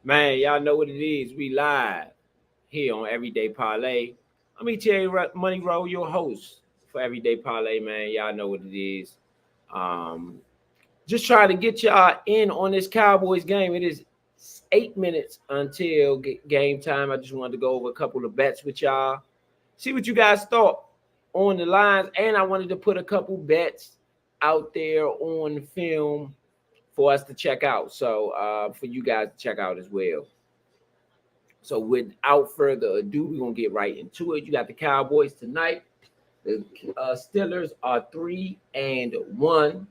Man, y'all know what it is. We live here on Everyday Parlay. Let me tell you, Money Roll, your host for Everyday Parlay, man. Y'all know what it is. Um, just trying to get y'all in on this Cowboys game. It is 8 minutes until game time. I just wanted to go over a couple of bets with y'all, see what you guys thought on the lines, and I wanted to put a couple bets out there on film for us to check out. So for you guys to check out as well. So without further ado, we're gonna get right into it. You got the Cowboys tonight. The Steelers are 3-1,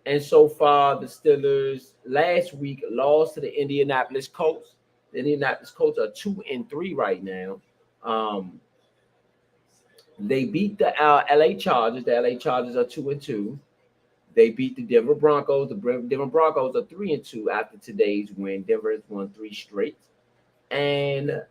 and so far the Steelers last week lost to the Indianapolis Colts. The Indianapolis Colts are 2-3 right now. Um, they beat the LA Chargers. The LA Chargers are 2-2. They beat the Denver Broncos. The Denver Broncos are 3-2 after today's win. Denver has won three straight. And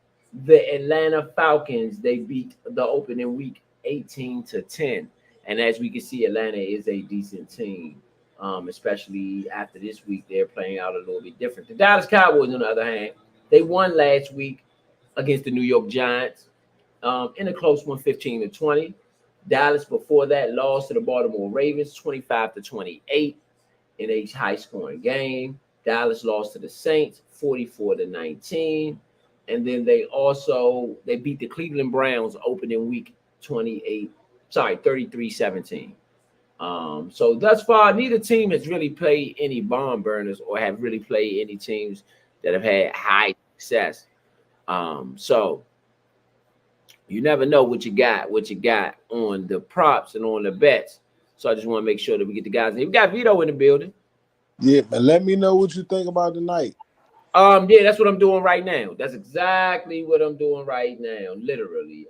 the Atlanta Falcons, they beat the opening week 18-10. And as we can see, Atlanta is a decent team, especially after this week. They're playing out a little bit different. The Dallas Cowboys, on the other hand, they won last week against the New York Giants in a close one, 15-20. Dallas before that lost to the Baltimore Ravens 25-28 in a high scoring game. Dallas lost to the Saints 44-19. And then they beat the Cleveland Browns opening week 33-17. So thus far, neither team has really played any barn burners or have really played any teams that have had high success. So you never know what you got on the props and on the bets. So I just want to make sure that we get the guys. We got Vito in the building. Yeah, but let me know what you think about tonight. Yeah, that's what I'm doing right now. That's exactly what I'm doing right now, literally.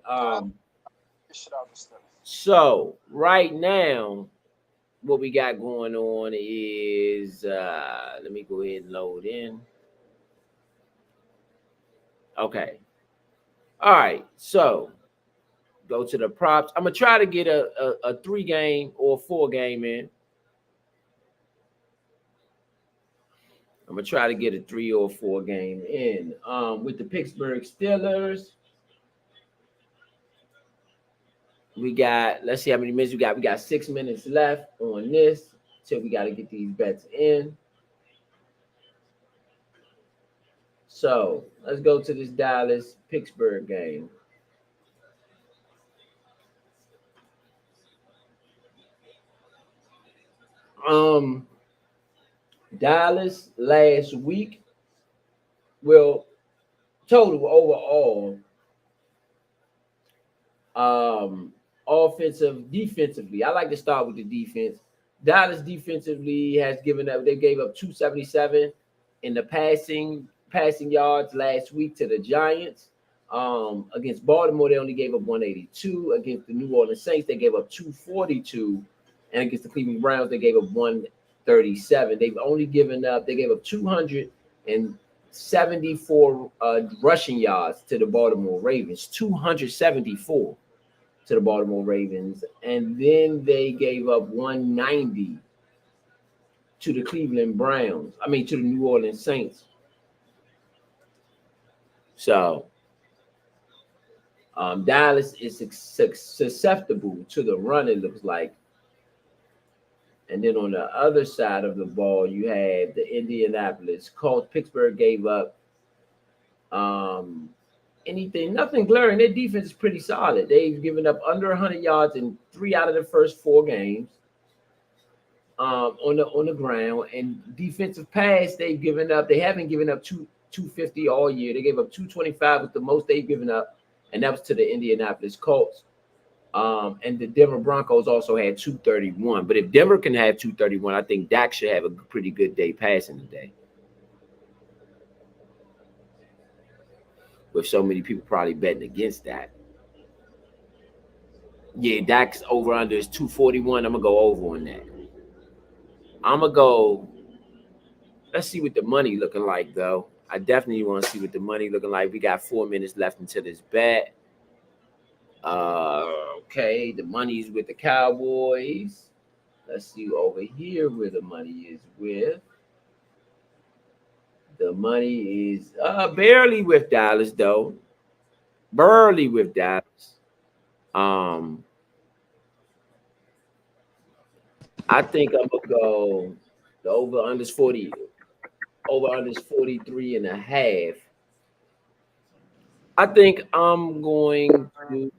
So right now, what we got going on is let me go ahead and load in. Okay. All right. So go to the props. I'm gonna try to get a 3 game or 4 game in. I'm gonna try to get a 3 or 4 game in. With the Pittsburgh Steelers. We got, let's see how many minutes we got. We got 6 minutes left on this till we got to get these bets in. So let's go to this Dallas Pittsburgh game. Dallas last week, well, total overall, defensively. I like to start with the defense. Dallas defensively has given up. They gave up 277 in the passing yards last week to the Giants. Against Baltimore, they only gave up 182. Against the New Orleans Saints, they gave up 242. And against the Cleveland Browns, they gave up 137. They gave up 274 rushing yards to the Baltimore Ravens. 274 to the Baltimore Ravens. And then they gave up 190 to the Cleveland Browns. To the New Orleans Saints. So Dallas is susceptible to the run, it looks like. And then on the other side of the ball, you have the Indianapolis Colts. Pittsburgh gave up nothing glaring. Their defense is pretty solid. They've given up under 100 yards in 3 out of the first 4 games on the ground. And defensive pass, they haven't given up 250 all year. They gave up 225 with the most they've given up, and that was to the Indianapolis Colts. And the Denver Broncos also had 231. But if Denver can have 231, I think Dak should have a pretty good day passing today. With so many people probably betting against that. Yeah, Dak's over under is 241. I'm going to go over on that. I'm going to go. Let's see what the money looking like, though. I definitely want to see what the money looking like. We got 4 minutes left until this bet. Okay, the money's with the Cowboys. Let's see over here where the money is with The money is barely with Dallas though. Barely with Dallas. Um, I think I'm gonna go the over under 40, over under 43 and a half. I think I'm going to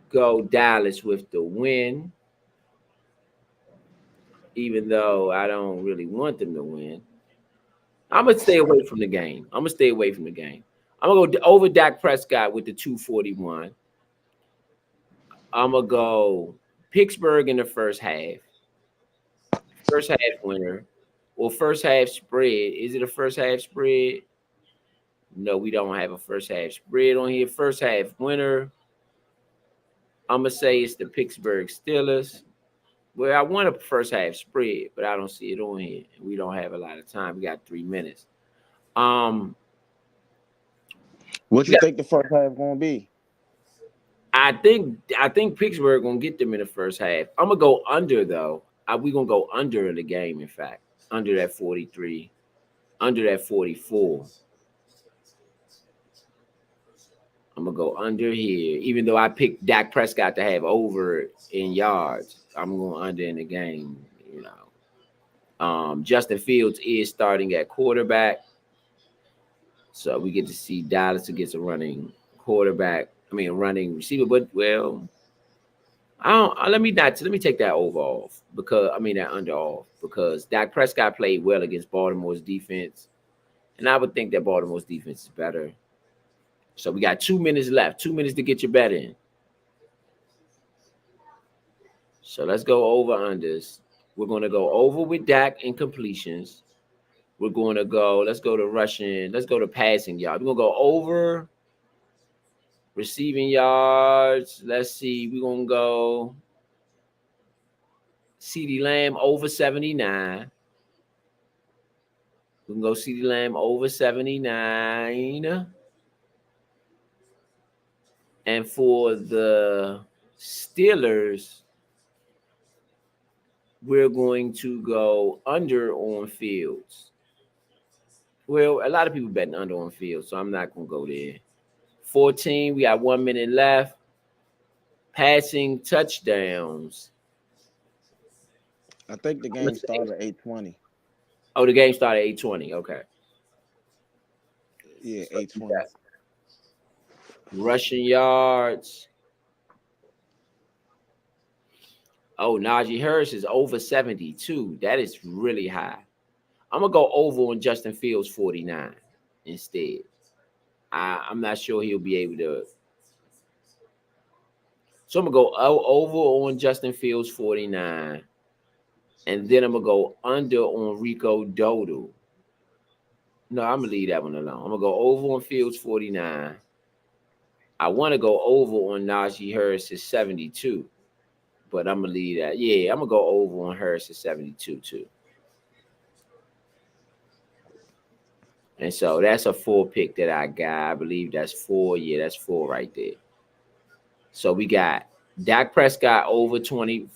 go Dallas with the win, even though I don't really want them to win. I'm gonna stay away from the game. I'm gonna stay away from the game. I'm gonna go over Dak Prescott with the 241. I'm gonna go Pittsburgh in the first half. First half winner. Or first half spread. Is it a first half spread? No, we don't have a first half spread on here. First half winner. I'm gonna say it's the Pittsburgh Steelers. Well, I want a first half spread, but I don't see it on here. We don't have a lot of time. We got 3 minutes. Um, What you think the first half gonna be? I think Pittsburgh gonna get them in the first half. I'm gonna go under though. We gonna go under in the game. In fact, under that 43, under that 44. I'm gonna go under here, even though I picked Dak Prescott to have over in yards. I'm going under in the game. You know, Justin Fields is starting at quarterback, so we get to see Dallas against a running quarterback. I mean, a running receiver. But well, I don't. Let me take that over off because I mean that under off because Dak Prescott played well against Baltimore's defense, and I would think that Baltimore's defense is better. So we got 2 minutes left. 2 minutes to get your bet in. So let's go over unders. We're going to go over with Dak in completions. We're going to go. Let's go to rushing. Let's go to passing yards. We're going to go over receiving yards. Let's see. We're going to go CD Lamb over 79. We can go CD Lamb over 79. And for the Steelers, we're going to go under on Fields. Well, a lot of people betting under on Fields, so I'm not going to go there. 14, we got 1 minute left. Passing touchdowns. I think the game started at 8:20. Oh, the game started at 8:20. Okay. Yeah, 8:20. Rushing yards. Oh, Najee Harris is over 72. That is really high. I'm going to go over on Justin Fields 49 instead. I'm not sure he'll be able to. So I'm going to go over on Justin Fields 49. And then I'm going to go under on Rico Dowdle. No, I'm going to leave that one alone. I'm going to go over on Fields 49. I want to go over on Najee Harris at 72. But I'm going to leave that. Yeah, I'm going to go over on Harris at 72 too. And so that's a 4 pick that I got. I believe that's 4. Yeah, that's 4 right there. So we got Dak Prescott over 40,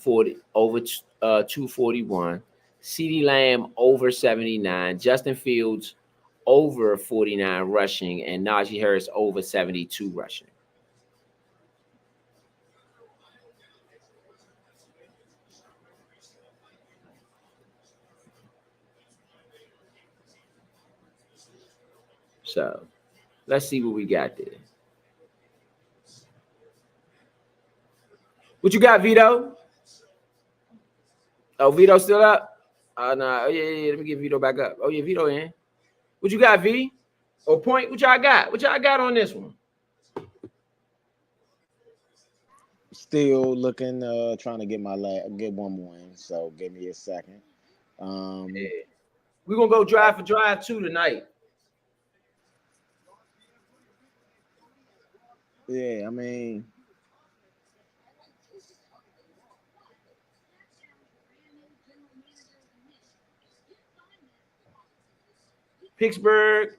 over 241. CeeDee Lamb over 79. Justin Fields over 49 rushing. And Najee Harris over 72 rushing. So let's see what we got there. What you got, Vito? Oh, Vito still up? No. Oh, yeah. Let me get Vito back up. Oh, yeah, Vito in. What you got, V? Or point? What y'all got? What y'all got on this one? Still looking, trying to get get one more in. So give me a second. Yeah. We're gonna go drive for drive 2 tonight. Yeah, I mean, Pittsburgh,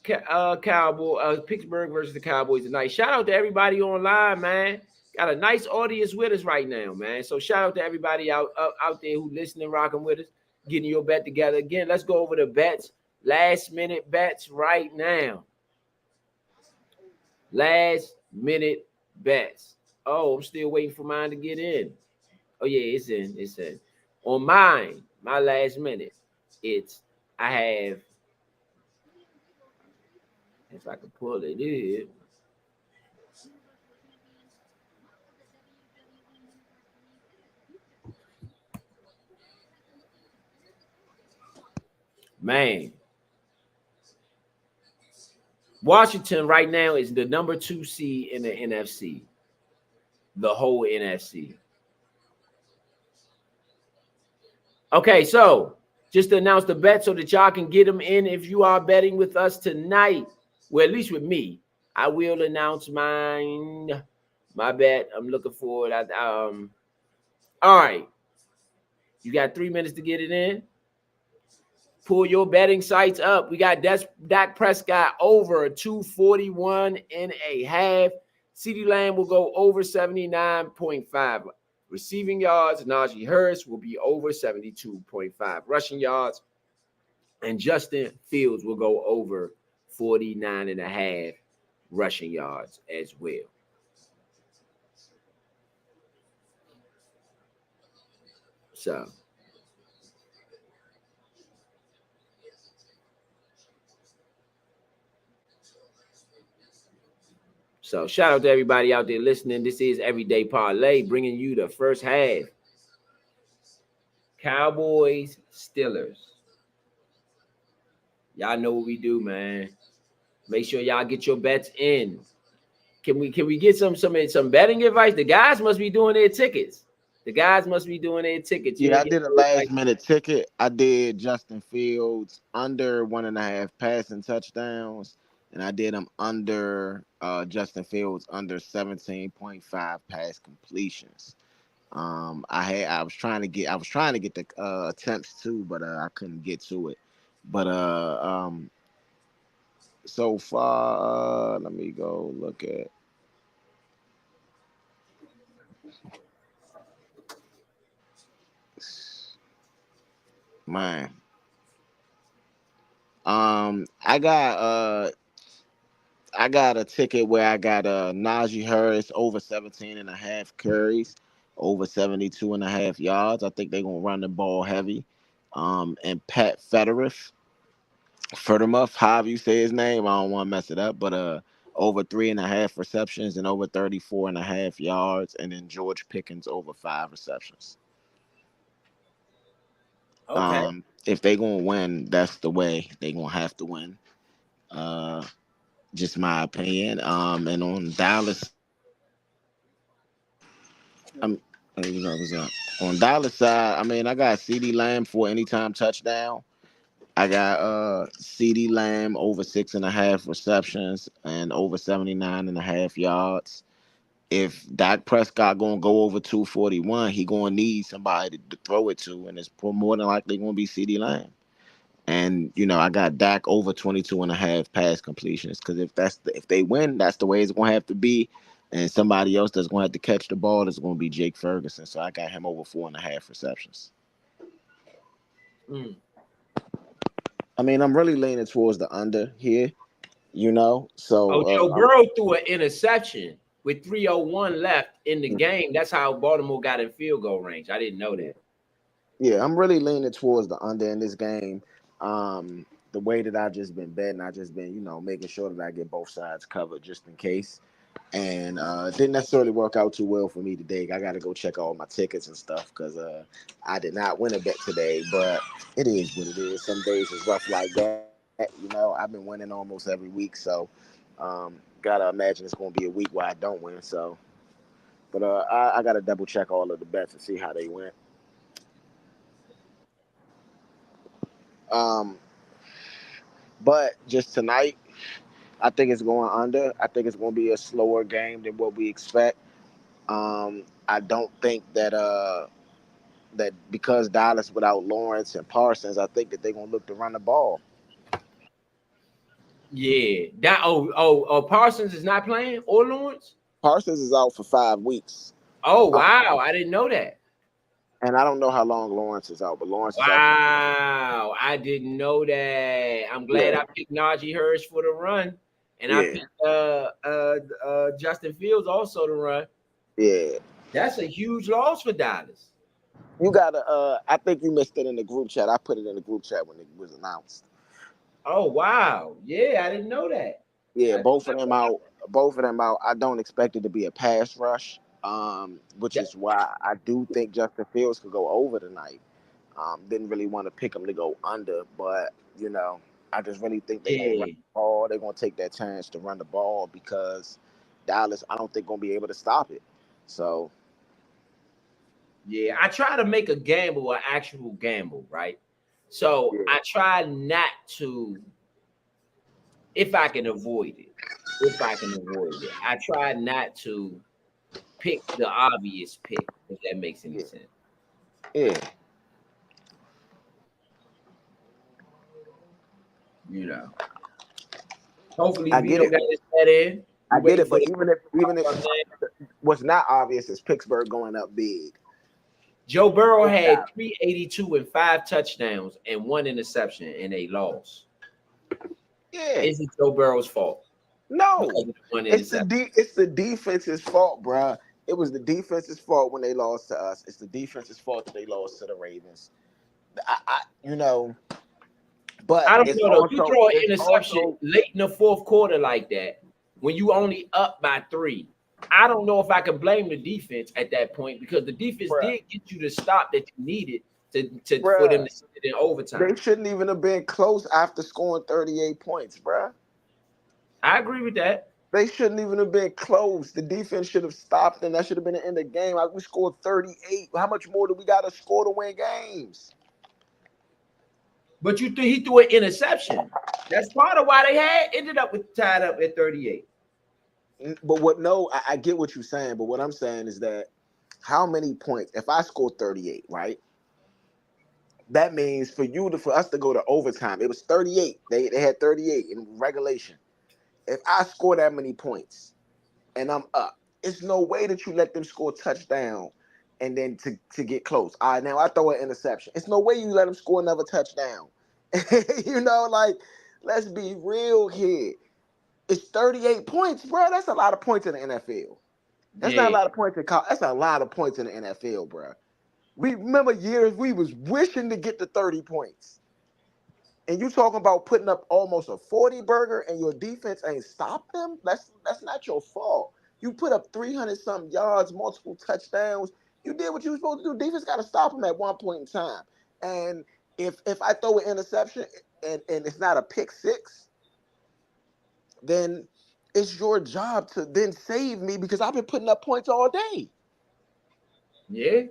Pittsburgh versus the Cowboys tonight. Shout out to everybody online, man. Got a nice audience with us right now, man. So shout out to everybody out there who listening, rocking with us, getting your bet together. Again, let's go over the bets. Last minute bets right now. Last minute bets. Oh, I'm still waiting for mine to get in. Oh yeah, it's in. It's in. On mine, my last minute, it's I have, if I can pull it in. Man, Washington right now is the number 2 seed in the NFC, the whole NFC. Okay, so just to announce the bet so that y'all can get them in if you are betting with us tonight. Well, at least with me. I will announce mine. My bet. I'm looking forward. All right. You got 3 minutes to get it in. Pull your betting sites up. We got Dak Prescott over 241.5. CeeDee Lamb will go over 79.5 receiving yards. Najee Harris will be over 72.5 rushing yards. And Justin Fields will go over 49.5 rushing yards as well. So shout out to everybody out there listening. This is Everyday Parlay bringing you the first half. Cowboys, Steelers. Y'all know what we do, man. Make sure y'all get your bets in. Can we get some betting advice? The guys must be doing their tickets. The guys must be doing their tickets. Yeah, I did a last minute ticket. I did Justin Fields under 1.5 passing touchdowns, and I did him under Justin Fields under 17.5 pass completions. I was trying to get the attempts too, but I couldn't get to it. But so far, let me go look at mine. I got a ticket where I got Najee Harris over 17.5 carries, over 72.5 yards. I think they're gonna run the ball heavy. And Pat Furtermuff, however you say his name, I don't want to mess it up, but over 3.5 receptions and over 34.5 yards, and then George Pickens over 5 receptions. Okay. If they gonna win, that's the way they gonna have to win. Uh, just my opinion. And on Dallas side, what's up? On Dallas side, I mean, I got CD Lamb for anytime touchdown. I got CD Lamb over 6.5 receptions and over 79.5 yards. If Dak Prescott gonna go over 241, he gonna need somebody to throw it to, and it's more than likely gonna be CD Lamb. And I got Dak over 22.5 pass completions, because if they win, that's the way it's gonna have to be. And somebody else that's gonna have to catch the ball is gonna be Jake Ferguson. So I got him over 4.5 receptions. Mm. I mean, I'm really leaning towards the under here. Oh, So Joe Burrow threw an interception with 3:01 left in the game. That's how Baltimore got in field goal range. I didn't know that. yeah, I'm really leaning towards the under in this game. The way that I've just been betting, I just been making sure that I get both sides covered just in case. And it didn't necessarily work out too well for me today. I got to go check all my tickets and stuff because I did not win a bet today. But it is what it is. Some days it's rough like that. I've been winning almost every week, so gotta imagine it's gonna be a week where I don't win. So, but I gotta double check all of the bets and see how they went. Um, but just tonight, I think it's going under. I think it's going to be a slower game than what we expect. I don't think that because Dallas without Lawrence and Parsons, I think that they're going to look to run the ball. Yeah. Parsons is not playing or Lawrence? Parsons is out for 5 weeks. Oh wow, I didn't know that. And I don't know how long Lawrence is out, but Lawrence is out. Wow, I didn't know that. I'm glad Yeah, I picked Najee Harris for the run, and I yeah, picked Justin Fields also to run. yeah. That's a huge loss for Dallas. You gotta. I think you missed it in the group chat. I put it in the group chat when it was announced. Oh wow, yeah, I didn't know that. Yeah, I, both of them out. Both of them out. I don't expect it to be a pass rush. Which that- is why I do think Justin Fields could go over tonight. Didn't really want to pick him to go under, but I just really think they're gonna run yeah, the ball. They're gonna take that chance to run the ball because Dallas, I don't think gonna be able to stop it. So yeah. I try to make a gamble, an actual gamble, right? So yeah, I try not to, if I can avoid it. If I can avoid it, I try not to pick the obvious pick, if that makes any yeah, sense. yeah. You know. Hopefully I get Vito it. got his head in. We I get waiting it. for But the even if what's not obvious is Pittsburgh going up big. Joe Burrow Over had Dallas. 382 and 5 touchdowns and 1 interception in a loss. Yeah. Is it Joe Burrow's fault because No, of the one it's the interception? it's the defense's fault, bruh. It was the defense's fault when they lost to us. It's the defense's fault that they lost to the Ravens. I but I don't it's know though. You also throw an it's interception also late in the fourth quarter like that when you only up by 3. I don't know if I can blame the defense at that point because the defense bruh, did get you the stop that you needed to for them bruh. to sit it in overtime. They shouldn't even have been close after scoring 38 points, bruh. I agree with that. They shouldn't even have been close. The defense should have stopped them. That should have been the end of the game. Like we scored 38. How much more do we got to score to win games? But he threw an interception. That's part of why they had ended up with tied up at 38. But what? No, I get what you're saying. But what I'm saying is that how many points? If I score 38, right? That means for us to go to overtime, it was 38. They had 38 in regulation. If I score that many points and I'm up, it's no way that you let them score a touchdown and then to get close. All right, now I throw an interception. It's no way you let them score another touchdown. Like let's be real here. It's 38 points, bro. That's a lot of points in the NFL. That's not a Yeah. lot of points in college. That's a lot of points in the NFL, bro. We remember years we was wishing to get to 30 points. And you talking about putting up almost a 40 burger and your defense ain't stopped them? That's not your fault. You put up 300 something yards, multiple touchdowns. You did what you were supposed to do. Defense got to stop them at one point in time. And if I throw an interception and it's not a pick six, then it's your job to then save me because I've been putting up points all day. Yeah.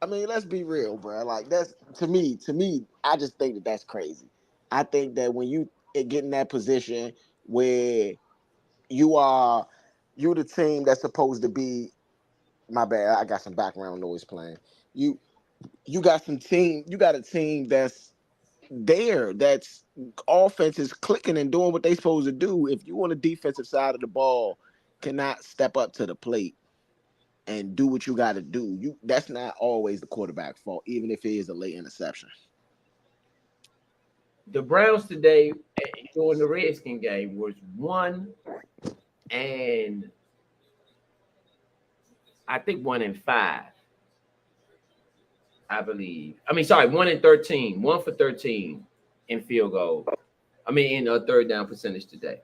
I mean, let's be real, bro. Like that's to me, I just think that that's crazy. I think that when you get in that position where you are you the team that's supposed to be my bad, I got some background noise playing. You you got a team that's there, that's offense is clicking and doing what they supposed to do. If you on the defensive side of the ball cannot step up to the plate and do what you got to do. That's not always the quarterback's fault, even if it is a late interception. The Browns today during the Redskin game was 1 and I think 1 and 5, I believe. I mean, sorry, 1 and 13, 1 for 13 in field goal. I mean, in a third down percentage today.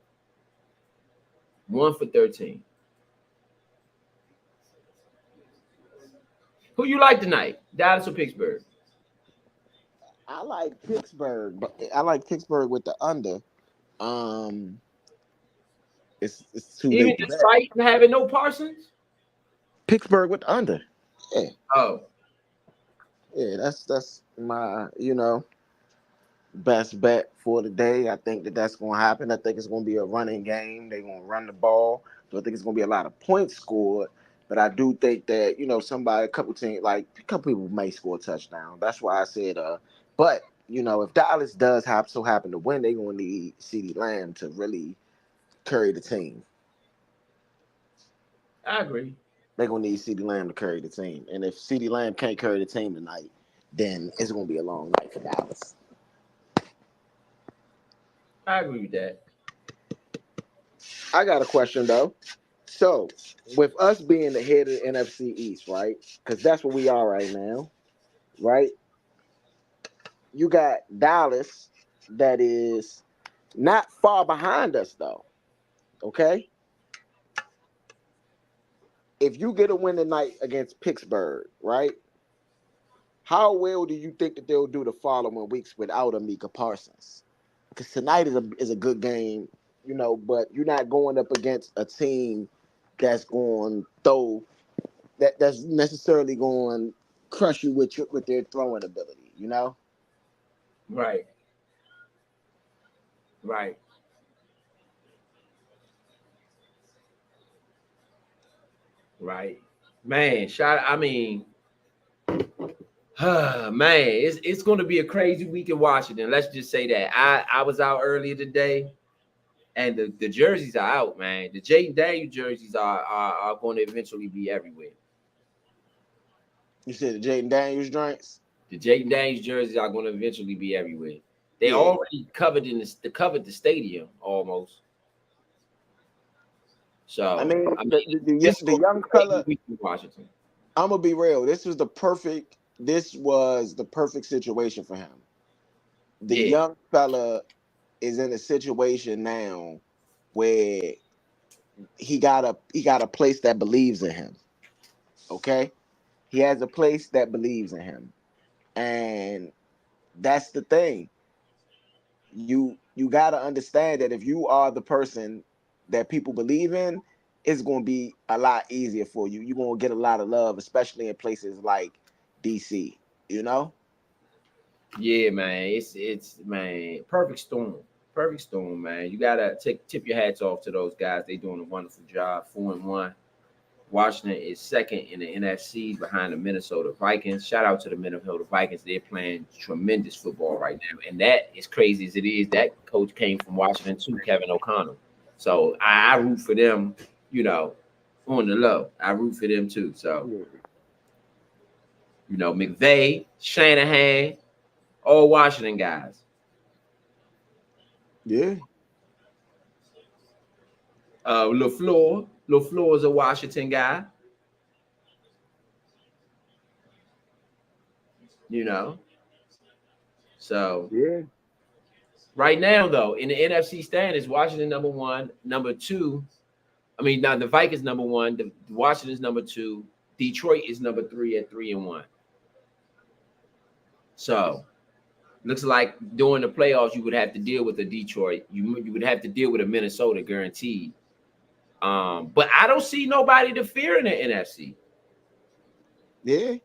1 for 13. Who you like tonight? Dallas or Pittsburgh? I like Pittsburgh, but I like Pittsburgh with the under. Um, it's too Even late to bet. despite having no Parsons? Pittsburgh with the under. Yeah, Oh, yeah. That's my best bet for the day. I think that that's going to happen. I think it's going to be a running game. They're going to run the ball. So I think it's going to be a lot of points scored. But I do think that somebody, a couple teams, like a couple people may score a touchdown. That's why I said. But if Dallas does happen to win, they're going to need CeeDee Lamb to really carry the team. I agree. they're gonna need CeeDee Lamb to carry the team. And if CeeDee Lamb can't carry the team tonight, then it's gonna be a long night for Dallas. I agree with that. I got a question though. So, with us being the head of the NFC East, right? Because that's what we are right now, right? You got Dallas that is not far behind us though. Okay? If you get a win tonight against Pittsburgh, right? How well do you think that they'll do the following weeks without Amika Parsons? Because tonight is a good game, you know, but you're not going up against a team that's going throw that's necessarily going to crush you with their throwing ability, you know? Right. Right. Right. Man, I mean, man, it's going to be a crazy week in Washington. Let's just say that. I was out earlier today, and the jerseys are out, man. The Jaden Daniels jerseys are going to eventually be everywhere. You said the Jaden Daniels drinks? The Jaden Daniels jerseys are going to eventually be everywhere. They Yeah. already covered covered the stadium almost. So I mean, this the young fella. week in Washington. I'm gonna be real. This was the perfect situation for him. The young fella is in a situation now where he got a place that believes in him. Okay? He has a place that believes in him. And that's the thing. You got to understand that if you are the person that people believe in, it's going to be a lot easier for you. You're going to get a lot of love, especially in places like DC, you know? Yeah, man. It's man, perfect storm. Perfect storm, man. You gotta tip your hats off to those guys. They doing a wonderful job. 4-1. Washington is second in the NFC behind the Minnesota Vikings. Shout out to the Minnesota Vikings. They're playing tremendous football right now. And that is crazy as it is. That coach came from Washington too, Kevin O'Connell. So I root for them, you know, on the low. I root for them too. So, you know, McVay, Shanahan, all Washington guys. Yeah. LaFleur is a Washington guy. You know. So yeah. Right now, though, in the NFC standings, Washington number one, number two. I mean, now the Vikings number one, the Washington's number two, Detroit is number three at 3-1. So looks like during the playoffs, you would have to deal with a Detroit. You would have to deal with a Minnesota, guaranteed. But I don't see nobody to fear in the NFC. Yeah.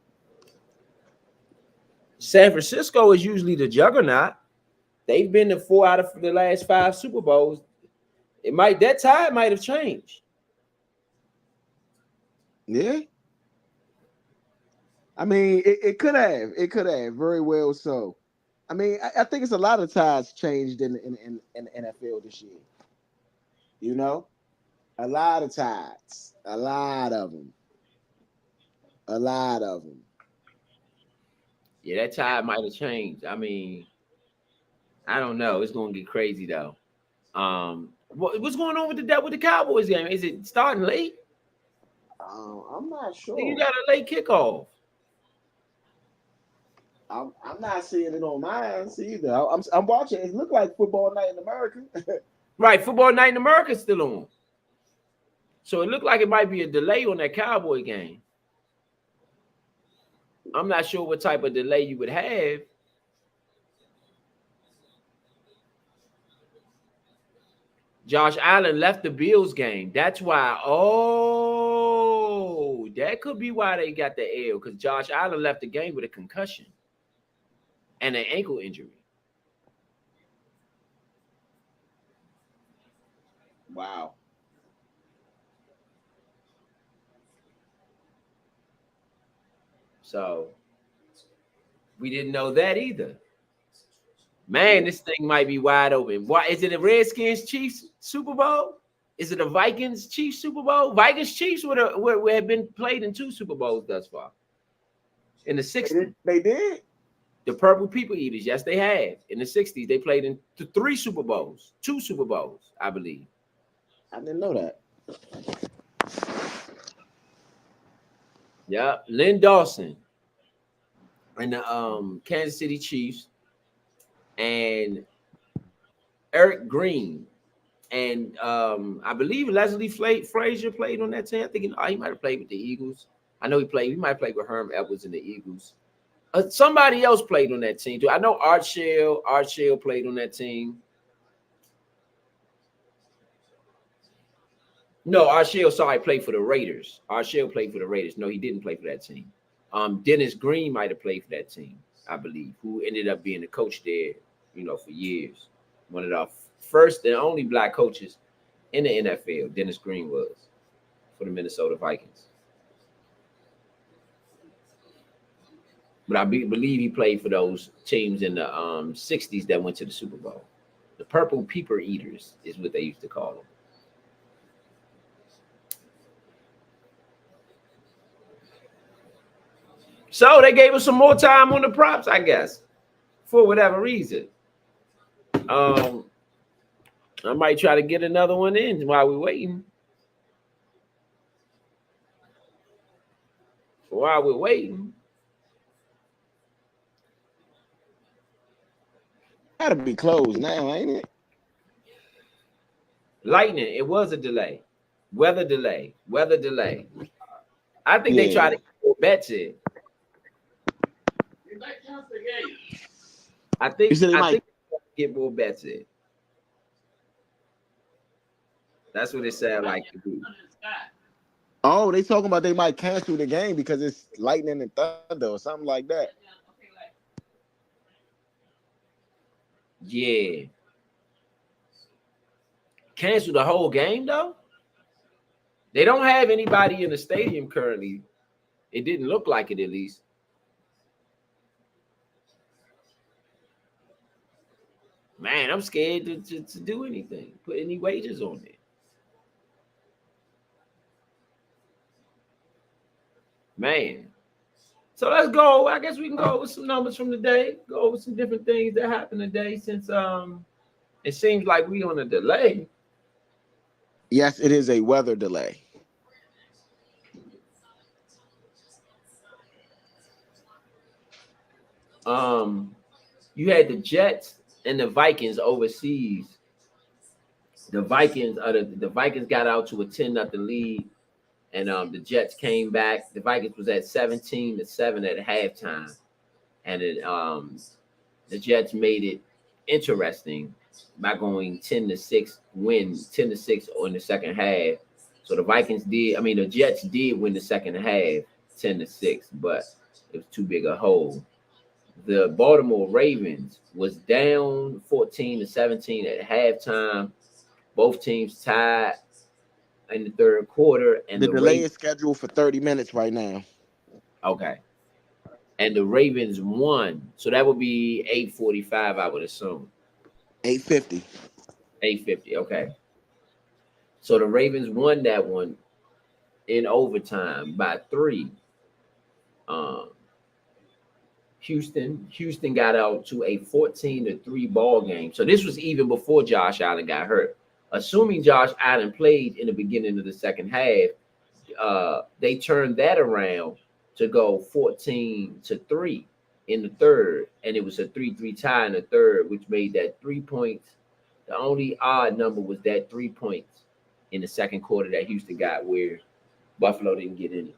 San Francisco is usually the juggernaut. They've been to 4 out of the last 5 Super Bowls. That tide might have changed. Yeah. I mean, it could have. It could have very well so. I mean, I think it's a lot of tides changed in the NFL this year. You know, a lot of tides, a lot of them, a lot of them. Yeah, that tide might have changed. I mean, I don't know. It's going to get crazy though. What's going on with the Cowboys game? Is it starting late? I'm not sure. You got a late kickoff. I'm not seeing it on mine either. I'm watching. It look like Football Night in America. Right, Football Night in America is still on. So it looked like it might be a delay on that Cowboy game. I'm not sure what type of delay you would have. Josh Allen left the Bills game. That's why. Oh, that could be why they got the L, because Josh Allen left the game with a concussion and an ankle injury. Wow. So we didn't know that either. Man, this thing might be wide open. Why is it a Redskins Chiefs Super Bowl? Is it a Vikings Chiefs Super Bowl? Vikings Chiefs would have been played in 2 Super Bowls thus far. In the 60s. They did. The Purple People Eaters, yes, they have. In the 60s, they played in 3 Super Bowls, 2 Super Bowls, I believe. I didn't know that. Yeah, Lynn Dawson and the Kansas City Chiefs and Eric Green and I believe Leslie Frazier played on that team. I think he might have played with the Eagles. I know he might have played with Herm Edwards and the Eagles. Somebody else played on that team too. I know Art Shell played on that team. No, Art Shell, played for the Raiders. Art Shell played for the Raiders. No, he didn't play for that team. Dennis Green might have played for that team, I believe, who ended up being the coach there, for years. One of the first and only black coaches in the NFL, Dennis Green was, for the Minnesota Vikings. But I believe he played for those teams in the 60s that went to the Super Bowl. The Purple People Eaters is what they used to call them. So they gave us some more time on the props, I guess, for whatever reason. I might try to get another one in while we're waiting. While we're waiting. Gotta be closed now, ain't it? Lightning, it was a delay. Weather delay. I think they tried to get more bets in. I think they get more bets in. That's what it sounded like to me. Oh, they talking about they might cancel the game because it's lightning and thunder or something like that. Yeah. Cancel the whole game though? They don't have anybody in the stadium currently. It didn't look like it, at least. Man, I'm scared to do anything, put any wages on it. Man. So let's go. I guess we can go over some numbers from the day, go over some different things that happened today since it seems like we on a delay. Yes, it is a weather delay. You had the Jets and the Vikings overseas. The Vikings got out to a 10-0 lead, and the Jets came back. The Vikings was at 17-7 at halftime, and the Jets made it interesting by going 10-6, win 10-6 on the second half. So the Jets did win the second half 10-6, but it was too big a hole. The Baltimore Ravens was down 14-17 at halftime. Both teams tied in the third quarter, and the delay is scheduled for 30 minutes right now. Okay. And the Ravens won. So that would be 8:45, I would assume. 8:50. 8:50. Okay. So the Ravens won that one in overtime by 3. Houston got out to a 14-3 ball game. So this was even before Josh Allen got hurt. Assuming Josh Allen played in the beginning of the second half, they turned that around to go 14-3 in the third, and it was a 3-3 tie in the third, which made that 3 points. The only odd number was that 3 points in the second quarter that Houston got, where Buffalo didn't get any.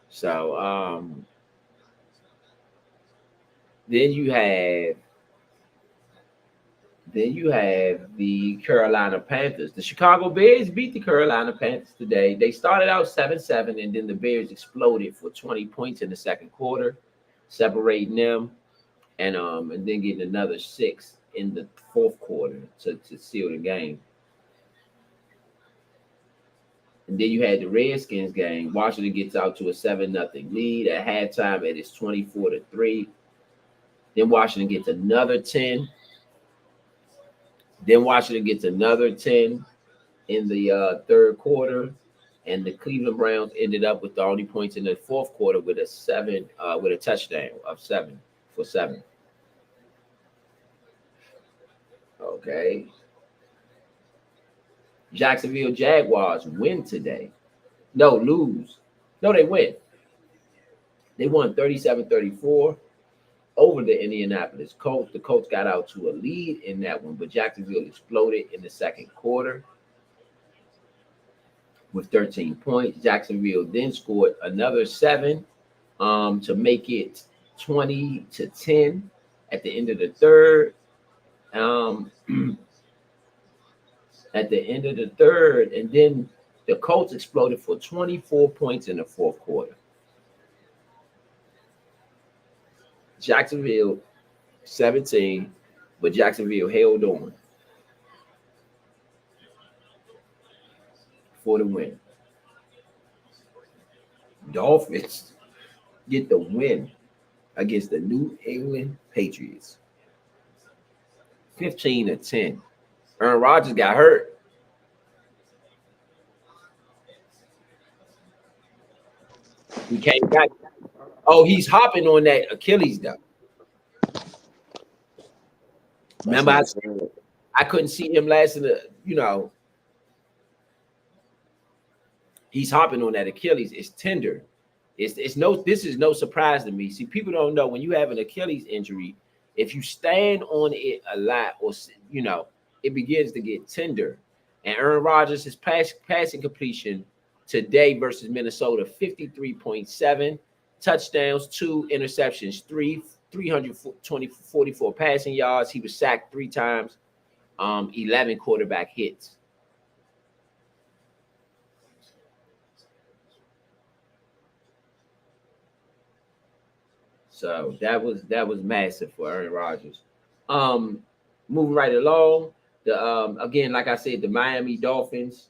So then you have the Carolina Panthers. The Chicago Bears beat the Carolina Panthers today. They started out 7-7, and then the Bears exploded for 20 points in the second quarter, separating them, and then getting another 6 in the fourth quarter to seal the game. And then you had the Redskins game. Washington gets out to a 7-0 lead at halftime. It is 24-3. Then Washington gets another 10. Then Washington gets another 10 in the third quarter. And the Cleveland Browns ended up with the only points in the fourth quarter with a touchdown of 7. Okay. Jacksonville Jaguars win today. No, lose. No, they win. They won 37-34 over the Indianapolis Colts. The Colts got out to a lead in that one, but Jacksonville exploded in the second quarter with 13 points. Jacksonville then scored another 7 to make it 20-10 at the end of the third. Um, at the end of the third, and then the Colts exploded for 24 points in the fourth quarter. Jacksonville 17, but Jacksonville held on for the win. Dolphins get the win against the New England Patriots. 15-10. Aaron Rodgers got hurt. He came back. Oh, he's hopping on that Achilles though. Remember, I couldn't see him last in the, he's hopping on that Achilles. It's tender. It's no, this is no surprise to me. See, people don't know when you have an Achilles injury, if you stand on it a lot or, it begins to get tender. And Aaron Rodgers, his passing completion today versus Minnesota, 53.7 touchdowns, 2 interceptions, 344 passing yards. He was sacked 3 times, 11 quarterback hits. So that was massive for Aaron Rodgers. Moving right along, again, like I said, the Miami Dolphins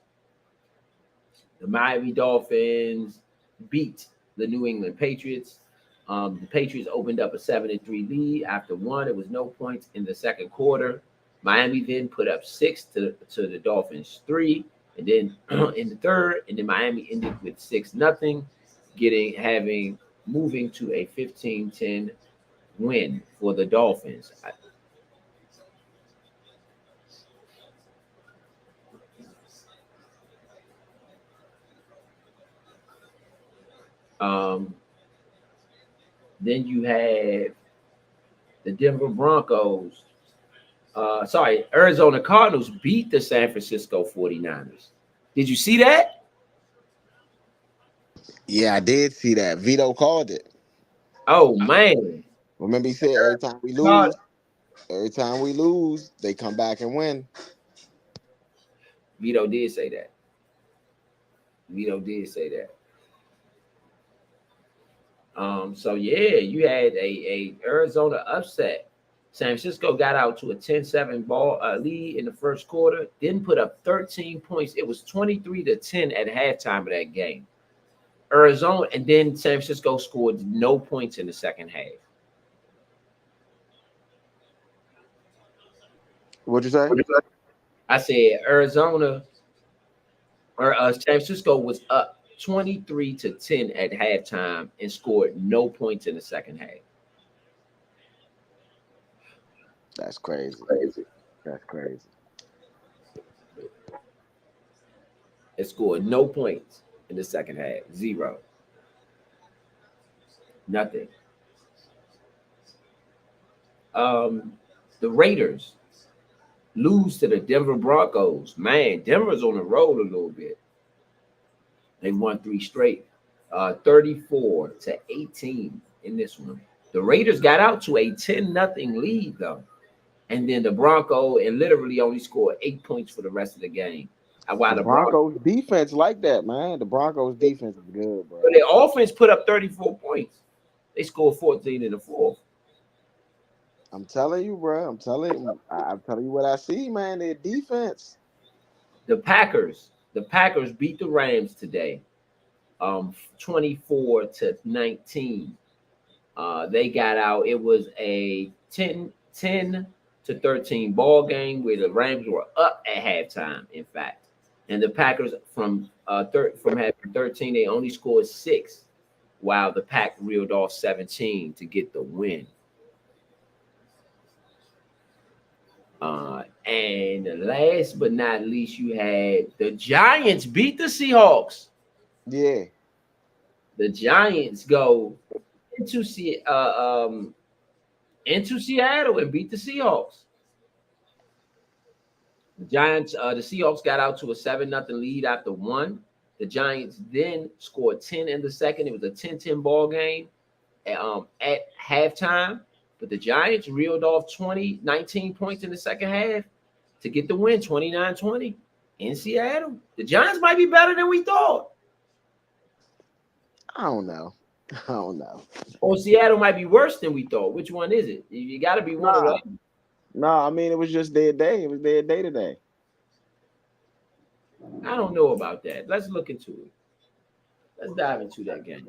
beat the New England Patriots. The Patriots opened up a 7-3 lead after one. It was no points in the second quarter. Miami then put up 6 to the Dolphins 3, and then in the third, and then Miami ended with 6-0, moving to a 15-10 win for the Dolphins. Then you have the Denver Broncos. Arizona Cardinals beat the San Francisco 49ers. Did you see that? Yeah, I did see that. Vito called it. Oh, man. Remember he said every time we lose, they come back and win. Vito did say that. So yeah, you had a Arizona upset. San Francisco got out to a 10-7 lead in the first quarter, then put up 13 points. It was 23-10 at halftime of that game. Arizona, and then San Francisco scored no points in the second half. What'd you say? I said San Francisco was up 23-10 at halftime and scored no points in the second half. That's crazy. That's crazy. It scored no points in the second half. 0. Nothing. The Raiders lose to the Denver Broncos. Man, Denver's on the road a little bit. They won 3 straight, 34-18 in this one. The Raiders got out to a 10-0 lead though, and then the Broncos and literally only scored 8 points for the rest of the game. While the Broncos defense like that, man. The Broncos defense is good, bro. But their offense put up 34 points. They scored 14 in the fourth. I'm telling you, bro. I'm telling you what I see, man. Their defense. The Packers The Packers beat the Rams today, 24-19. They got out. It was a 10-13 ball game where the Rams were up at halftime, in fact. And the Packers from having 13, they only scored 6, while the Pack reeled off 17 to get the win. And last but not least, you had the Giants beat the Seahawks. Yeah. The Giants go into into Seattle and beat the Seahawks. The Seahawks got out to a 7-0 lead after one. The Giants then scored 10 in the second. It was a 10-10 ball game at halftime. But the Giants reeled off 19 points in the second half to get the win, 29-20 in Seattle. The Giants might be better than we thought. I don't know. Or Seattle might be worse than we thought. Which one is it? You got to be one of them. No, I mean, it was just their day. It was their day today. I don't know about that. Let's look into it. Let's dive into that game.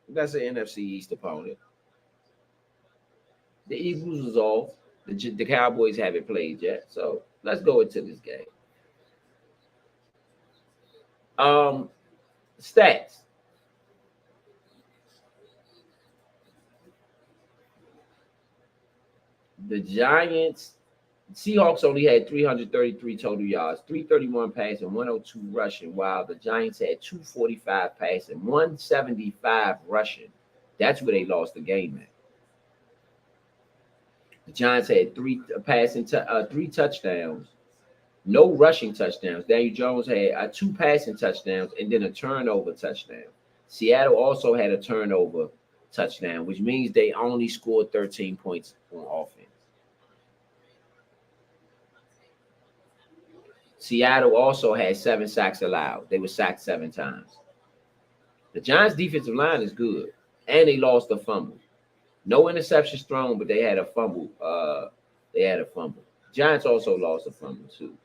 That's an NFC East opponent. The Eagles is off. The Cowboys haven't played yet. So let's go into this game. Stats. The Seahawks only had 333 total yards, 331 passing, 102 rushing, while the Giants had 245 passing, 175 rushing. That's where they lost the game at. The Giants had three touchdowns, no rushing touchdowns. Daniel Jones had 2 passing touchdowns and then a turnover touchdown. Seattle also had a turnover touchdown, which means they only scored 13 points on offense. Seattle also had 7 sacks allowed. They were sacked 7 times. The Giants' defensive line is good, and they lost a fumble. No interceptions thrown, but they had a fumble. Giants also lost a fumble too.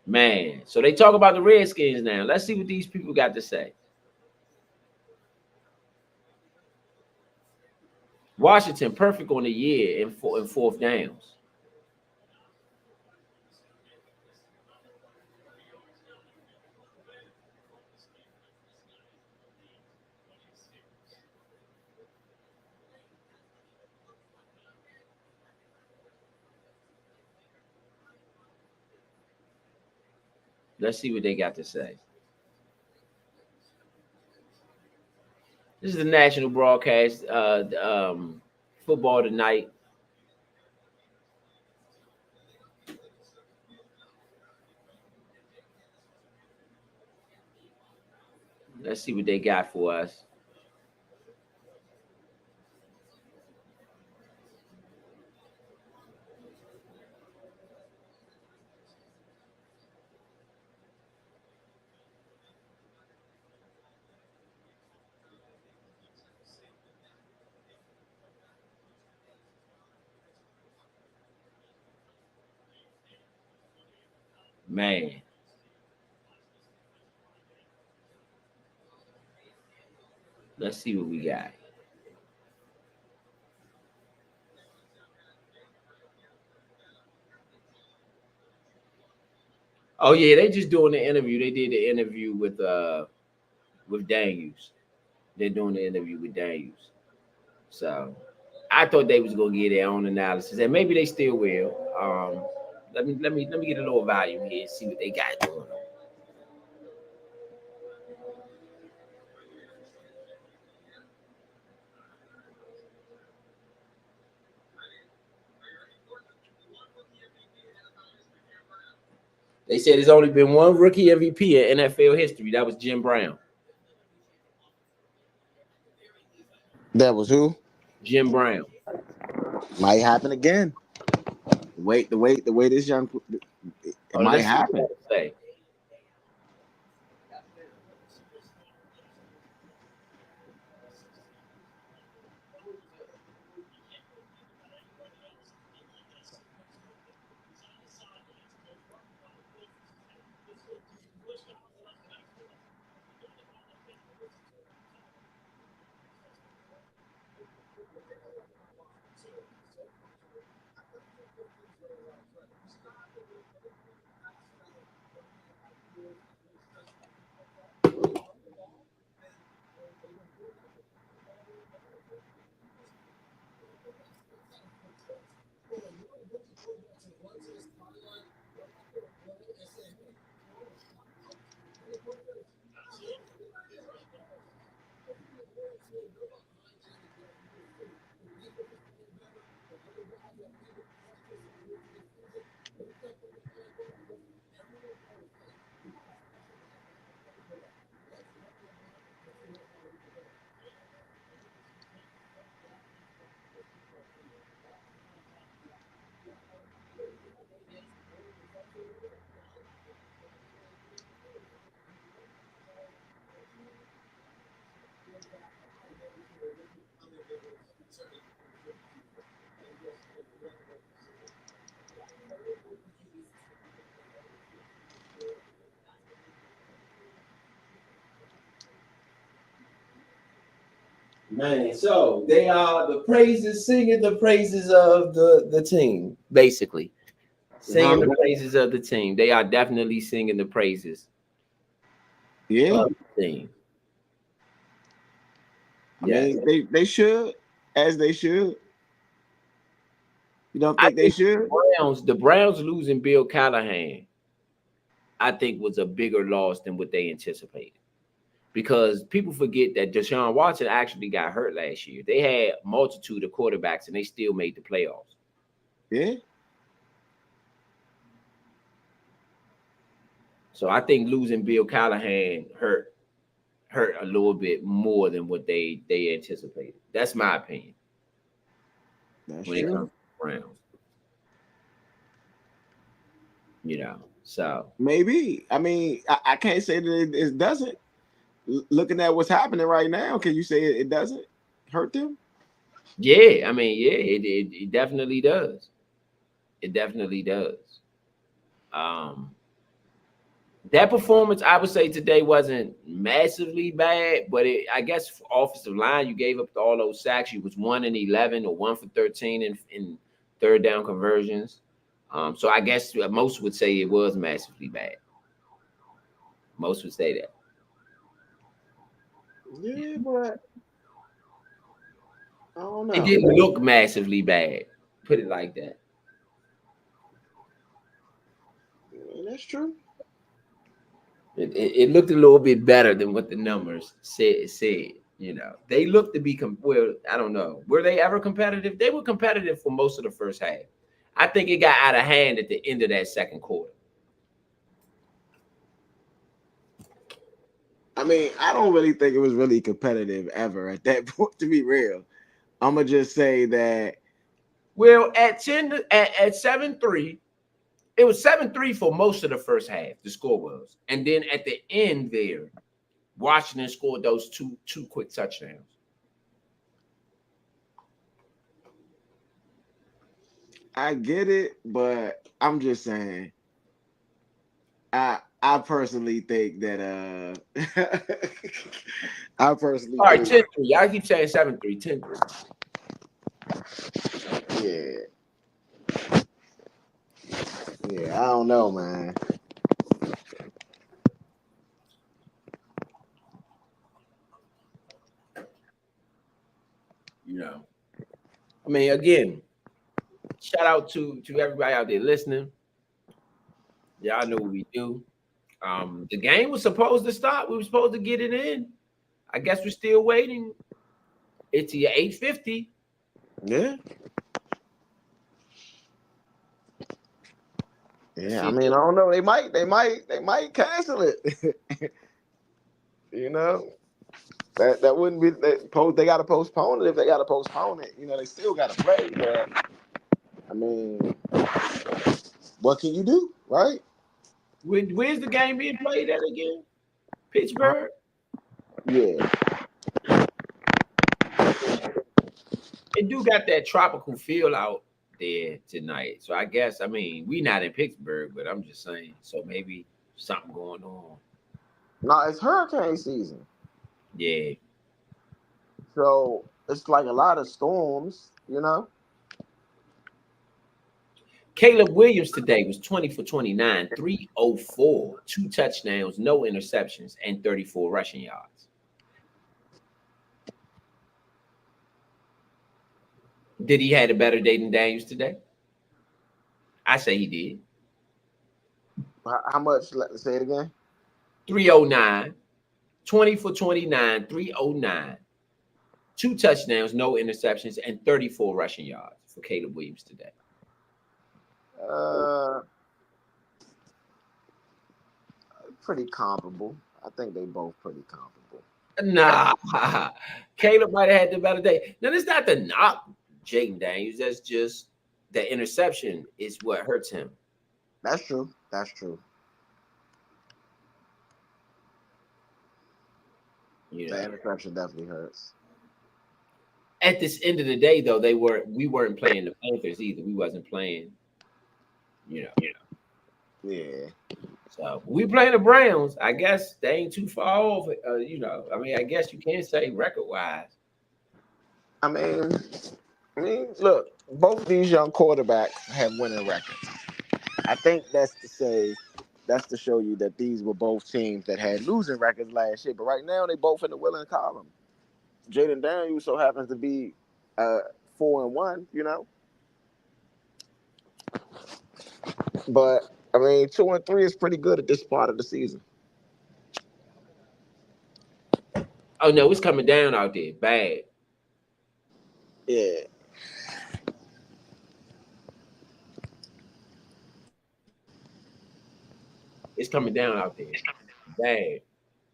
Man, so they talk about the Redskins now. Let's see what these people got to say. Washington perfect on the year in fourth downs. Let's see what they got to say. This is the national broadcast. Football tonight. Let's see what they got for us. Man. Let's see what we got. Oh yeah, they just doing the interview. They did the interview with Daniels. They're doing the interview with Daniels. So I thought they was gonna get their own analysis, and maybe they still will. Let me get a little volume here and see what they got going on. They said there's only been one rookie MVP in NFL history. That was Jim Brown. That was who? Jim Brown. Might happen again. The way this young, it might happen. Man, so they are the praises, singing the praises of the team, basically. Singing Huh? the praises of the team. They are definitely singing the praises Yeah. of the team. I Yes. mean, they should, as they should. You don't I think they think should? The Browns losing Bill Callahan, I think was a bigger loss than what they anticipated. Because people forget that Deshaun Watson actually got hurt last year. They had a multitude of quarterbacks and they still made the playoffs. Yeah. So I think losing Bill Callahan hurt a little bit more than what they anticipated. That's my opinion That's when it true. comes to Browns. So Maybe. I mean, I can't say that it doesn't. Looking at what's happening right now, can you say it doesn't hurt them? yeah, I mean, yeah, it definitely does. It definitely does. Um, that performance, I would say today wasn't massively bad, but I guess offensive line, you gave up all those sacks. You was 1-11 or 1 for 13 in third down conversions. So I guess most would say it was massively bad. Most would say that. Yeah, but I don't It know. didn't look massively bad. Put it like that. That's true. It looked a little bit better than what the numbers said. They looked to be well. I don't know. Were they ever competitive? They were competitive for most of the first half. I think it got out of hand at the end of that second quarter. I mean, I don't really think it was really competitive ever at that point, to be real. I'm gonna just say that. Well, at 7-3, it was 7-3 for most of the first half. The score was, and then at the end there, Washington scored those two quick touchdowns. I get it, but I'm just saying. I personally think that I personally All right, think 10-3. I keep saying 7-3, 10-3. yeah. Yeah, I don't know, man. I mean, again, shout out to everybody out there listening. Y'all know what we do. The game was supposed to start. We were supposed to get it in. I guess we're still waiting. It's your 8:50. Yeah. Yeah, I Shit. mean, I don't know. They might cancel it. you know, that wouldn't be. They got to postpone it. If they got to postpone it, they still got to play. But I mean, what can you do, right? Where's the game being played at again? Pittsburgh. Yeah. It do got that tropical feel out there tonight. So I guess we not in Pittsburgh, but I'm just saying. So maybe something going on. No, it's hurricane season, Yeah. so it's like a lot of storms. Caleb Williams today was 20 for 29, 304, 2 touchdowns, no interceptions, and 34 rushing yards. Did he had a better day than Daniels today? I say he did. How much? Let's say it again. 309, 20 for 29, 309, 2 touchdowns, no interceptions, and 34 rushing yards. for Caleb Williams today? Uh, pretty comparable. I think they both pretty comparable. Nah, Caleb might have had the better day. Now, it's not the knock Jaden Daniels. That's just the interception is what hurts him. That's true. That's true. You The know, interception definitely hurts. at this end of the day, though, we weren't playing the Panthers either. We wasn't playing, you know. Yeah. So we playing the Browns. I guess they ain't too far off. You know, I mean, I guess you can say record wise. I mean, look, both of these young quarterbacks have winning records. I think that's to show you that these were both teams that had losing records last year. But right now, they both in the winning column. Jaden Daniels so happens to be 4-1, you know. But I mean, 2-3 is pretty good at this part of the season. Oh no, it's coming down out there, bad. Yeah. It's coming down out there, bad.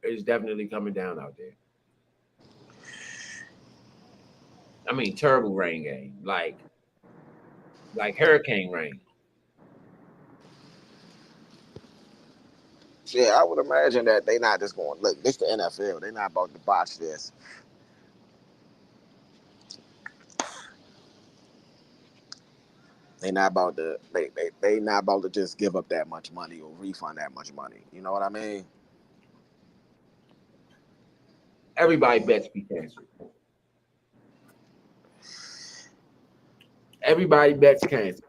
It's definitely coming down out there. I mean, terrible rain game, like hurricane rain. Yeah, I would imagine that they not just going, look, this the NFL. They not about to botch this. They not about to just give up that much money or refund that much money. You know what I mean? Everybody bets be canceled. Everybody bets canceled.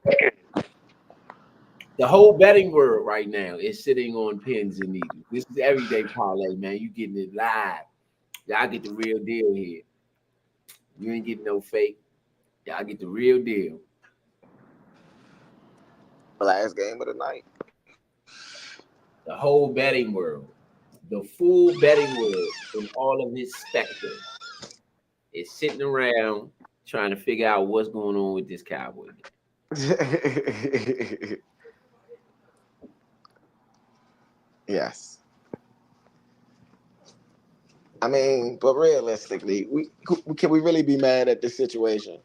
The whole betting world right now is sitting on pins and needles. This is everyday parlay, man. You getting it live. Y'all get the real deal here. You ain't getting no fake. Y'all get the real deal. Last game of the night. The whole betting world, the full betting world in all of its spectrum is sitting around trying to figure out what's going on with this Cowboy game. Yes. I mean, but realistically, can we really be mad at this situation?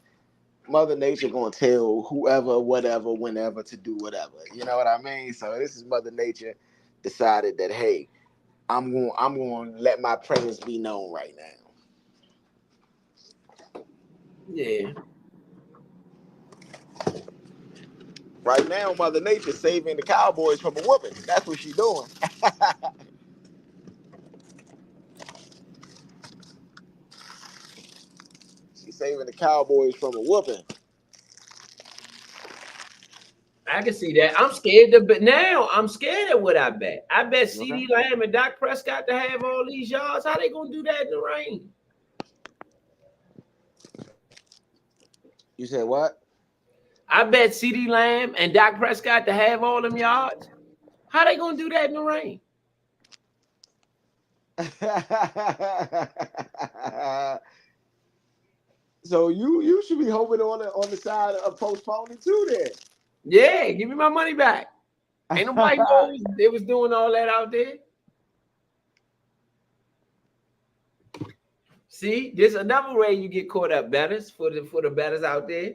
Mother Nature gonna tell whoever, whatever, whenever to do whatever. You know what I mean? So this is Mother Nature decided that, hey, I'm going to let my presence be known right now. Yeah. Right now, Mother Nature saving the Cowboys from a whooping. That's what she's doing. She's saving the Cowboys from a whooping. I can see that. I'm scared to, but now I'm scared of what I bet. I bet CD Lamb and Dak Prescott to have all these yards. How they gonna do that in the rain? You said what? I bet CD Lamb and Dak Prescott to have all them yards. How they gonna do that in the rain? So you should be hoping on the side of postponing too then. Yeah, give me my money back. Ain't nobody knows they was doing all that out there. See, there's another way you get caught up, betters, for the betters out there.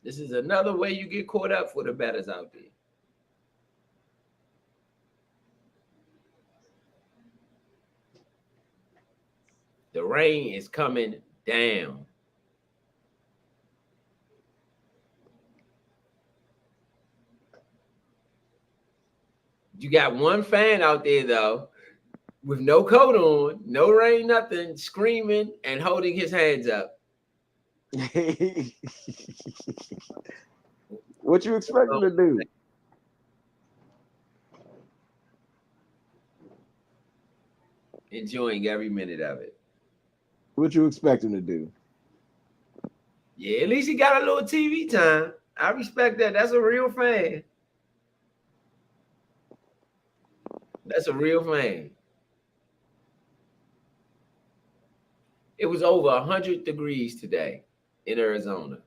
This is another way you get caught up for the betters out there. The rain is coming down. You got one fan out there, though, with no coat on, no rain, nothing, screaming and holding his hands up. What you expect him to do? Enjoying every minute of it. What you expect him to do? Yeah, at least he got a little TV time. I respect that. That's a real fan. That's a real fan. It was over 100 degrees today in Arizona.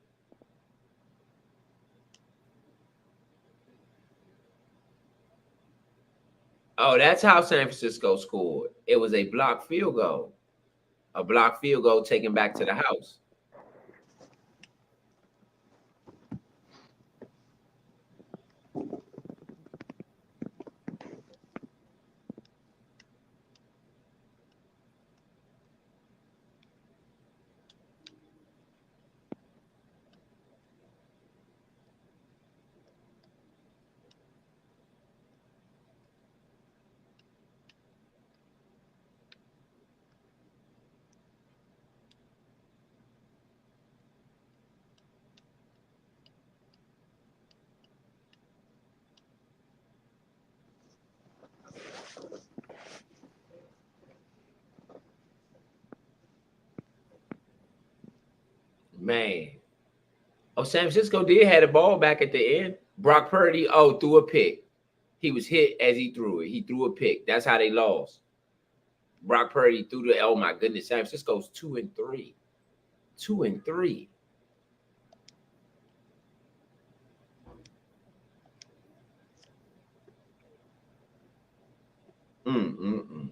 Oh, that's how San Francisco scored. It was a blocked field goal. A blocked field goal taken back to the house. Man. Oh, San Francisco did have the ball back at the end. Brock Purdy, threw a pick. He was hit as he threw it. He threw a pick. That's how they lost. Brock Purdy threw the. Oh my goodness, San Francisco's 2-3. 2-3. Mm.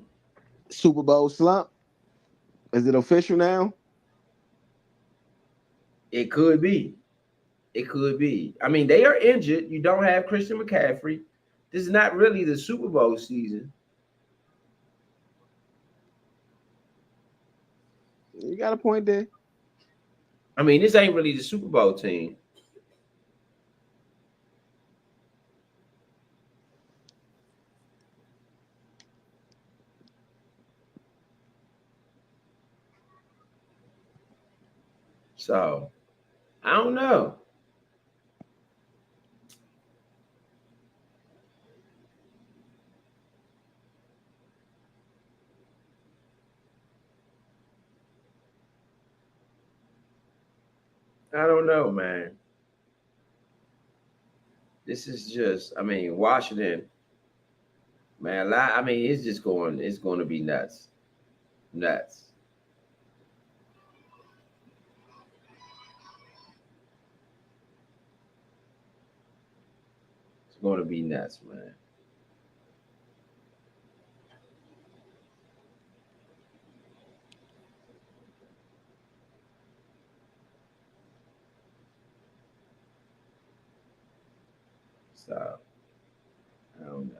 Super Bowl slump. Is it official now? It could be. It could be. I mean, they are injured. You don't have Christian McCaffrey. This is not really the Super Bowl season. You got a point there. I mean, this ain't really the Super Bowl team. So, I don't know. I don't know, man. This is just, I mean, Washington, man. I mean, it's going to be nuts, nuts. It's going to be nuts, man. So, I don't know.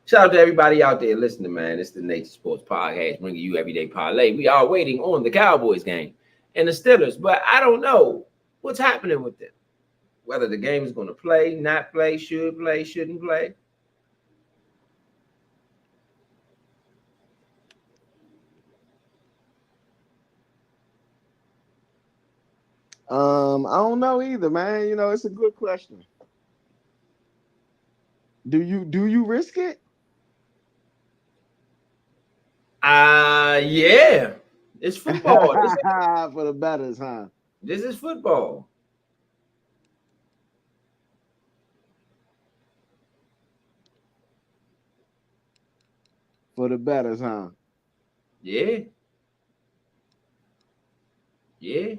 Shout out to everybody out there listening, man. It's the Nature Sports Podcast bringing you everyday parlay. We are waiting on the Cowboys game and the Steelers, but I don't know what's happening with them. Whether the game is going to play, not play, should play, shouldn't play. I don't know either, man. You know, it's a good question. Do you risk it? Yeah. It's football. For the betters, huh? This is football. For the betters, huh? Yeah. Yeah.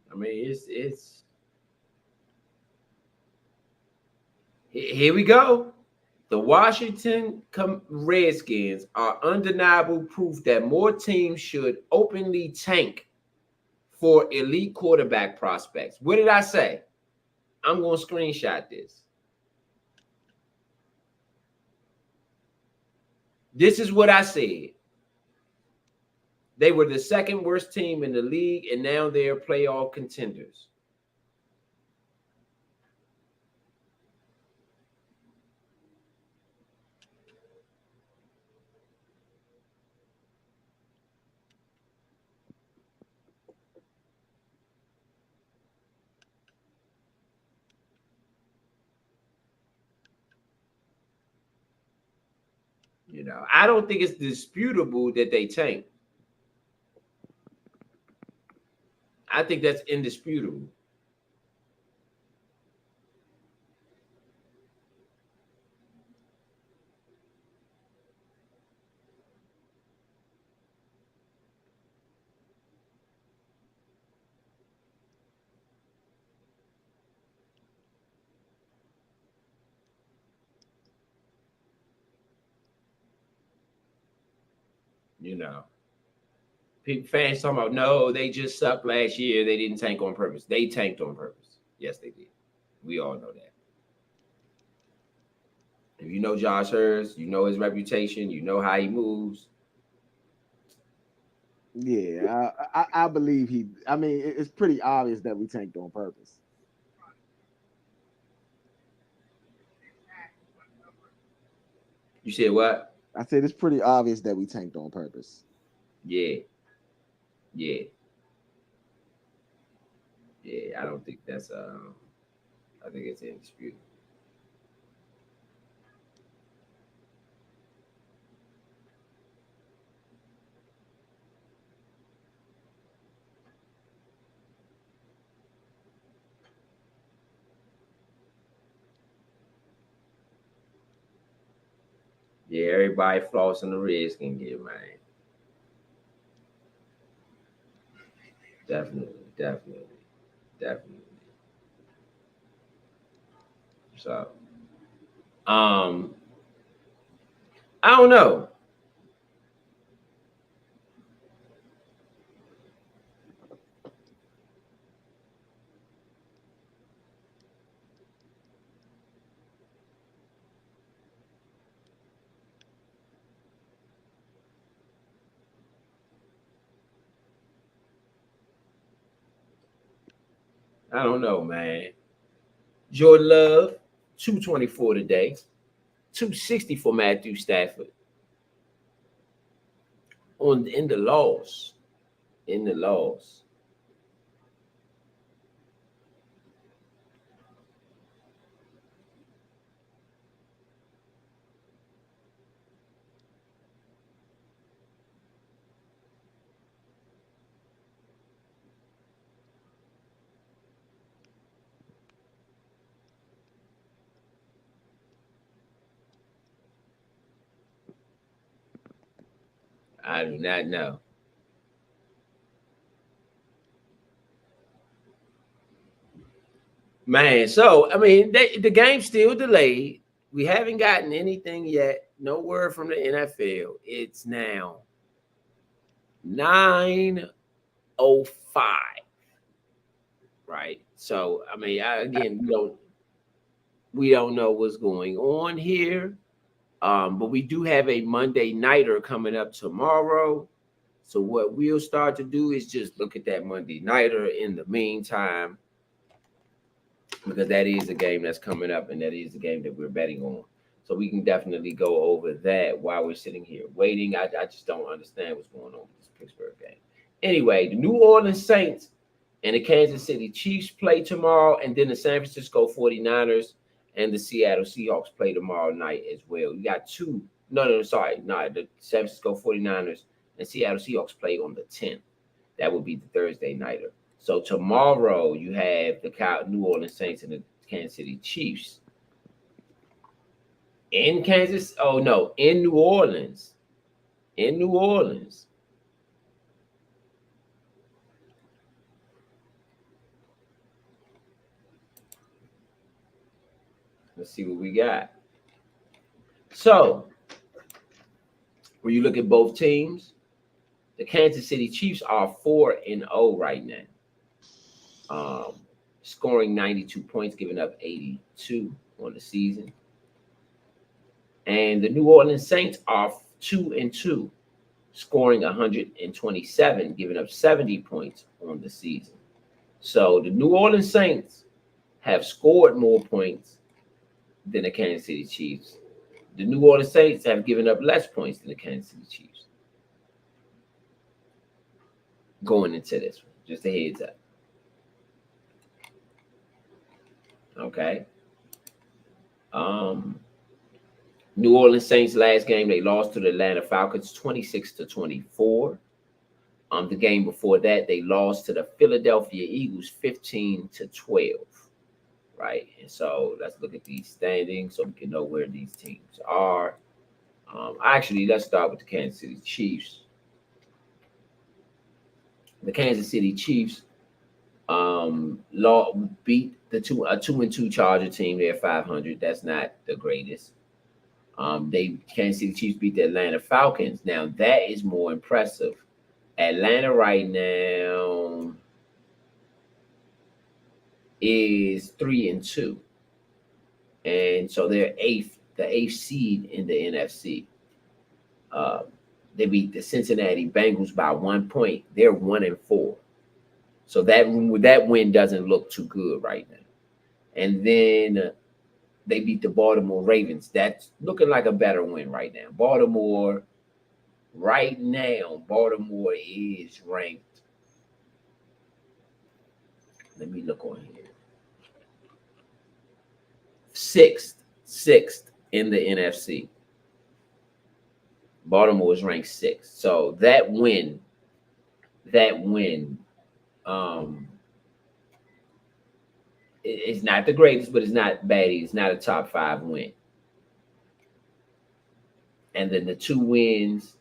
I mean, it's here we go. The Washington Redskins are undeniable proof that more teams should openly tank for elite quarterback prospects. What did I say? I'm going to screenshot this. This is what I said. They were the second worst team in the league, and now they're playoff contenders. I don't think it's disputable that they tank. I think that's indisputable. You know, fans talking about no, they just sucked last year. They didn't tank on purpose. They tanked on purpose. Yes, they did. We all know that. If you know Josh Hurst, you know his reputation, you know how he moves. Yeah, I believe he. I mean, it's pretty obvious that we tanked on purpose. You said what? I said it's pretty obvious that we tanked on purpose. Yeah, yeah, yeah. I don't think that's I think it's indisputable. Yeah, everybody flossing the Redskin gear, man. Definitely, definitely, definitely. So, um, I don't know. I don't know, man. Jordan Love, 224 today, 260 for Matthew Stafford on in the loss. In the loss. I do not know. Man, so I mean, the game's still delayed. We haven't gotten anything yet. No word from the NFL. It's now 9:05. Right. So I mean, again, we don't know what's going on here. But we do have a Monday nighter coming up tomorrow. So what we'll start to do is just look at that Monday nighter in the meantime, because that is a game that's coming up and that is a game that we're betting on. So we can definitely go over that while we're sitting here waiting. I just don't understand what's going on with this Pittsburgh game. Anyway, the New Orleans Saints and the Kansas City Chiefs play tomorrow, and then the San Francisco 49ers and the Seattle Seahawks play tomorrow night as well. You got two. No, no, sorry. No, the San Francisco 49ers and Seattle Seahawks play on the 10th. That would be the Thursday nighter. So tomorrow you have the New Orleans Saints and the Kansas City Chiefs in Kansas. Oh no, in New Orleans. In New Orleans. Let's see what we got. So when you look at both teams, the Kansas City Chiefs are 4-0 right now. Scoring 92 points, giving up 82 on the season. And the New Orleans Saints are 2-2, scoring 127, giving up 70 points on the season. So the New Orleans Saints have scored more points than the Kansas City Chiefs. The New Orleans Saints have given up less points than the Kansas City Chiefs. Going into this one, just a heads up. Okay. New Orleans Saints last game they lost to the Atlanta Falcons 26-24. The game before that they lost to the Philadelphia Eagles 15-12. Right, and so let's look at these standings so we can know where these teams are. Actually, let's start with the Kansas City Chiefs. The Kansas City Chiefs beat the 2-2 Charger team. They're 500. That's not the greatest. They Kansas City Chiefs beat the Atlanta Falcons. Now that is more impressive. Atlanta right now is 3-2, and so they're the eighth seed in the NFC. Uh, they beat the Cincinnati Bengals by 1 point. They're 1-4. So that win doesn't look too good right now. And then they beat the Baltimore Ravens. That's looking like a better win right now. Baltimore is ranked. Let me look on here. Sixth in the NFC. Baltimore is ranked sixth. So that win, it's not the greatest, but it's not bad. It's not a top 5 win. And then the 2 wins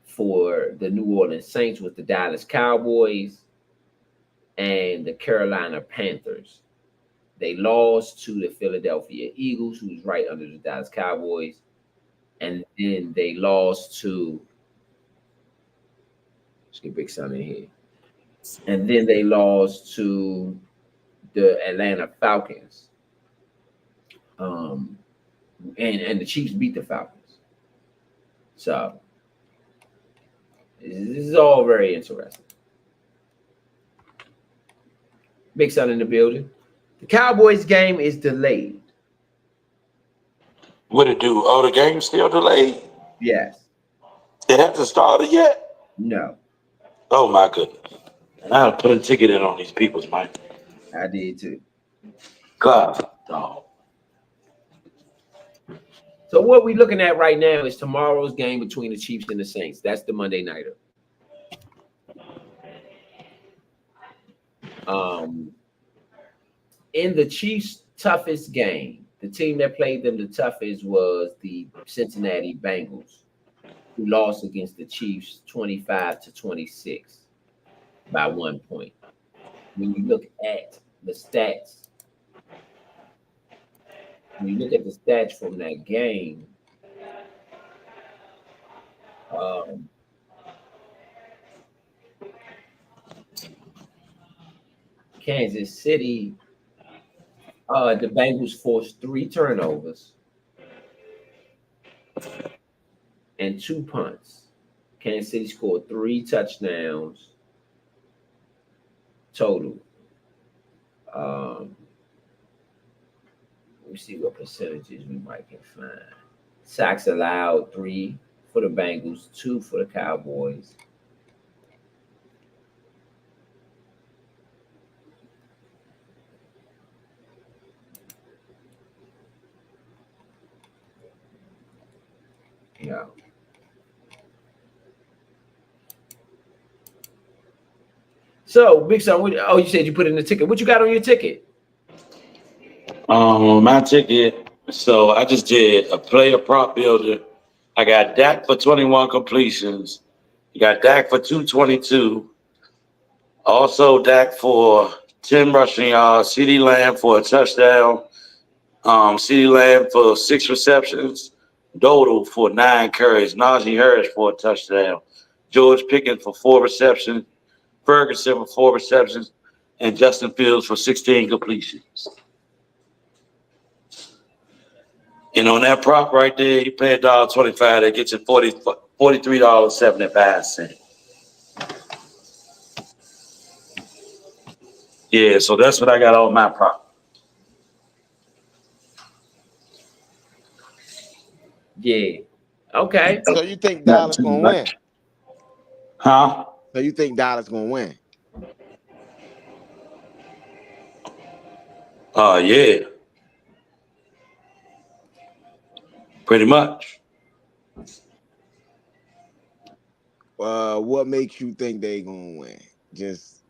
for the New Orleans Saints with the Dallas Cowboys and the Carolina Panthers. They lost to the Philadelphia Eagles, who's right under the Dallas Cowboys. And then they lost to, let's get Big Sun in here. And then they lost to the Atlanta Falcons. And the Chiefs beat the Falcons. So this is all very interesting. Big Sun in the building. The Cowboys game is delayed. What it do? Oh, the game's still delayed? Yes. It hasn't started yet? No. Oh, my goodness. And I put a ticket in on these people's mind. I did too. God, dog. So what we're looking at right now is tomorrow's game between the Chiefs and the Saints. That's the Monday nighter. In the Chiefs' toughest game, the team that played them the toughest was the Cincinnati Bengals, who lost against the Chiefs 25-26 by 1 point. When you look at the stats, from that game, Kansas City, the Bengals forced 3 turnovers and 2 punts. Kansas City scored 3 touchdowns total. Let me see what percentages we might can find. Sacks allowed 3 for the Bengals, 2 for the Cowboys. Yeah. So, Big Son, you said you put in the ticket. What you got on your ticket? My ticket. So I just did a player prop builder. I got Dak for 21 completions. You got Dak for 222. Also Dak for 10 rushing yards. CeeDee Lamb for a touchdown. CeeDee Lamb for 6 receptions. Dodal for 9 carries. Najee Harris for a touchdown. George Pickens for 4 receptions. Ferguson for 4 receptions. And Justin Fields for 16 completions. And on that prop right there, you pay $1.25. That gets you $43.75. Yeah, so that's what I got on my prop. Yeah. Okay. So you think Dallas gonna win? Huh? So you think Dallas gonna win? Yeah. Pretty much. What makes you think they gonna win? Just,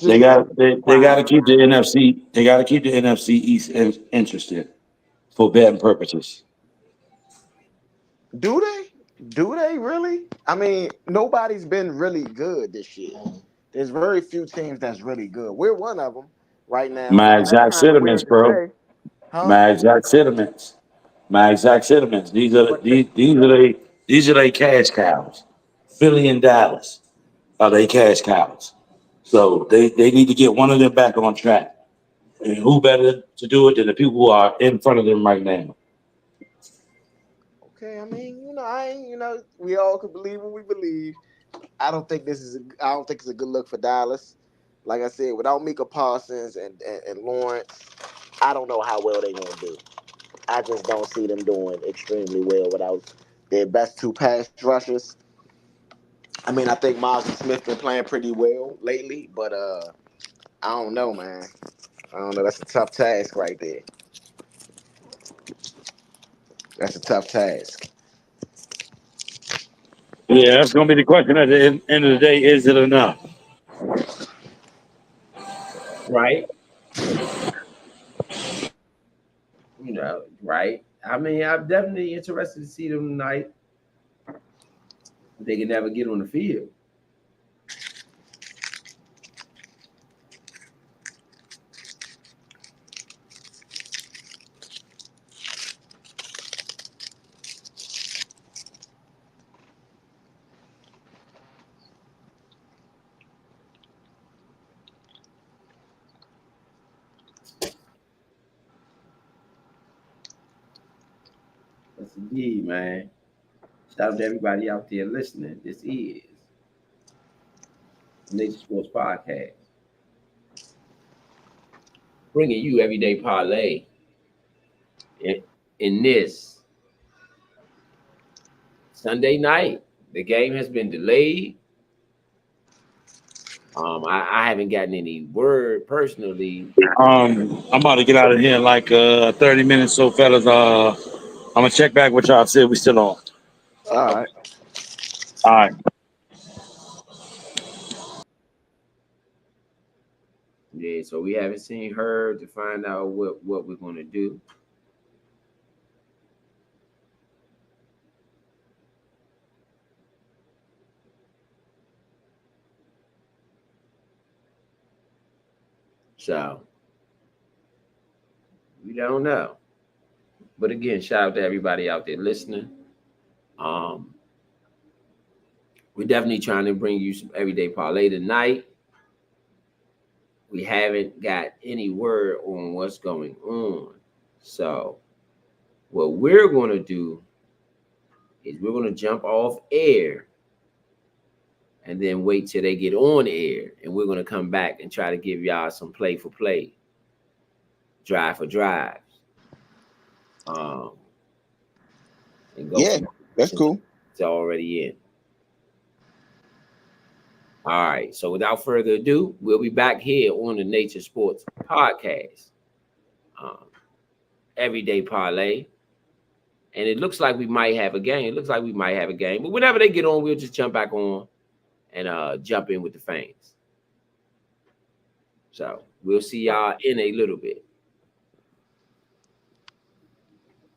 They just got they got prime. to keep the NFC. They got to keep the NFC East interested for betting purposes. Do they? Do they really? I mean, nobody's been really good this year. There's very few teams that's really good. We're one of them right now, My and that's exact kind of sentiments, weird to bro. say, huh? My exact sentiments. My exact sentiments. But These are they cash cows. Philly and Dallas are they cash cows. So they need to get one of them back on track. And who better to do it than the people who are in front of them right now? okay, I mean, I ain't, we all could believe what we believe. I don't think I don't think it's a good look for Dallas. Like I said, without Mika Parsons and Lawrence, I don't know how well they're gonna do. I just don't see them doing extremely well without their best two pass rushers. I mean, I think Miles Smith been playing pretty well lately, but I don't know, man. I don't know. That's a tough task right there. That's a tough task. Yeah, that's gonna be the question at the end of the day. Is it enough? Right? Right? I mean, I'm definitely interested to see them tonight. They can never get on the field. That's indeed, man. Shout out to everybody out there listening. This is Nature Sports Podcast, bringing you everyday parlay in, in this Sunday night. The game has been delayed. I haven't gotten any word personally. I'm about to get out of here in like 30 minutes, so fellas. I'm gonna check back with y'all. See if we still on. All right. All right. Yeah, so we haven't seen her to find out what we're gonna do. So we don't know. But again, shout out to everybody out there listening. Um, we're definitely trying to bring you some everyday parlay tonight. We haven't got any word on what's going on. So what we're gonna do is we're gonna jump off air and then wait till they get on air, and we're gonna come back and try to give y'all some play for play, drive for drives, um, and go Yeah, from that's since cool. it's already in. All right. So without further ado, we'll be back here on the Nature Sports Podcast, um, Everyday Parlay, and it looks like we might have a game. It looks like we might have a game, but whenever they get on, we'll just jump back on and jump in with the fans. So we'll see y'all in a little bit.